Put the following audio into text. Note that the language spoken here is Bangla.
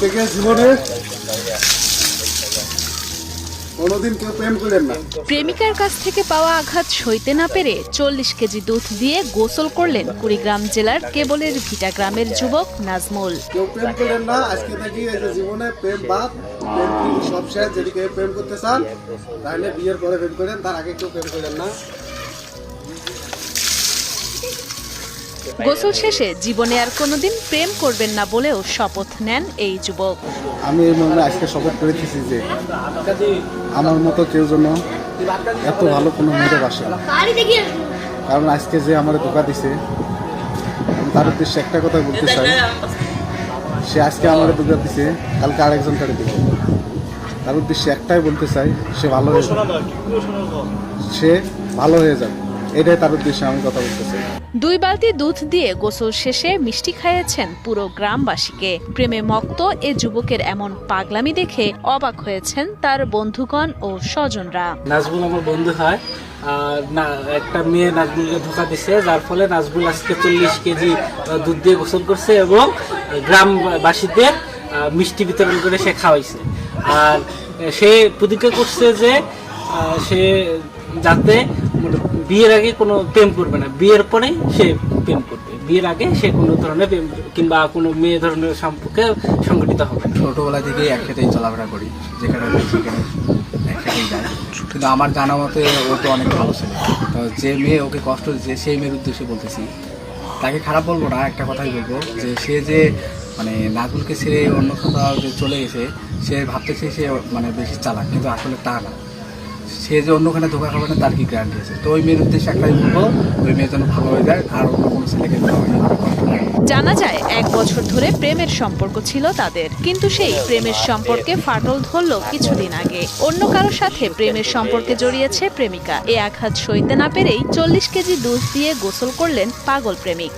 থেকে জীবনে কোনোদিন কেউ প্রেম করেন না। প্রেমিকার কাছ থেকে পাওয়া আঘাত সইতে না পেরে 40 কেজি দুধ দিয়ে গোসল করলেন কুড়িগ্রাম জেলার কেবলের ভিটা গ্রামের যুবক নাজমুল। কেউ প্রেম করেন না, আজকে থেকে এই যে জীবনে প্রেম বাদ, প্রেম সব শেষ। যদি কেউ প্রেম করতে চান তাহলে বিয়ের পরে প্রেম করেন, তার আগে কেউ প্রেম করেন না। গোসল শেষে জীবনে আর কোনোদিন প্রেম করবেন না বলেও শপথ নেন এই যুবক। আমি এই মনে আজকে শপথ করেছি যে আমার মতো কেউ যেন এত ভালো কোনো মেয়েদের বাসে না। কারণ আজকে যে আমার ধোকা দিছে, তার উদ্দেশ্যে একটা কথা বলতে চাই, সে আজকে আমার ধোকা দিছে, কালকে আরেকজন কারে দিবে। তার উদ্দেশ্যে একটাই বলতে চাই, সে ভালো হয়ে যাবে, সে ভালো হয়ে যাবে, এটাই তার উদ্দেশ্যে আমি কথা বলতে চাই। 2 বালতি দুধ দিয়ে গোসল শেষে মিষ্টি খাইয়েছেন পুরো গ্রামবাসীকে। প্রেমে মত্ত এ যুবকের এমন পাগলামি দেখে অবাক হয়েছেন তার বন্ধুগণ ও স্বজনরা। নাজমুল আমার বন্ধু হয়, আর না একটা মেয়ে নাজমুলকে ধোকা দিছে, যার ফলে নাজমুল আজকে 40 কেজি দুধ দিয়ে গোসল করছে এবং গ্রামবাসীদের মিষ্টি বিতরণ করে সে খাওয়াইছে। আর সে প্রতিজ্ঞা করছে যে সে যাতে বিয়ের আগে কোনো প্রেম করবে না, বিয়ের পরেই সে প্রেম করবে, বিয়ের আগে সে কোনো ধরনের প্রেম কিংবা কোনো মেয়ে ধরনের সম্পর্কে সংগঠিত হবে। ছোটবেলা থেকেই একসাথেই চলাফেরা করি, যেখানে সেখানে একসাথেই যাই। কিন্তু আমার জানা মতে ও তো অনেক ভালো ছিল। তো যে মেয়ে ওকে কষ্ট দিচ্ছে সেই মেয়ের উদ্দেশ্যে বলতেছি, তাকে খারাপ বলবো না, একটা কথাই বলবো যে সে যে মানে নাজমুলকে ছেড়ে অন্য কোথাও যে চলে গেছে, সে ভাবতেছে সে মানে বেশি চালাক, কিন্তু আসলে তা না। সে যে অন্যখানে ধোকা খাবে না তার কি গ্যারান্টি আছে? তো ওই মেয়ের উদ্দেশ্যে একটাই বলবো, ওই মেয়ে যেন ভালো হয়ে যায় আর অন্য কোনো ছেলেকে জানা যায় 1 বছর ধরে প্রেমের সম্পর্ক ছিল তাদের, কিন্তু সেই প্রেমের সম্পর্কে ফাটল ধরল কিছুদিন আগে। অন্য কারোর সাথে প্রেমের সম্পর্কে জড়িয়েছে প্রেমিকা। এ আঘাত সইতে না পেরেই 40 কেজি দুধ দিয়ে গোসল করলেন পাগল প্রেমিক।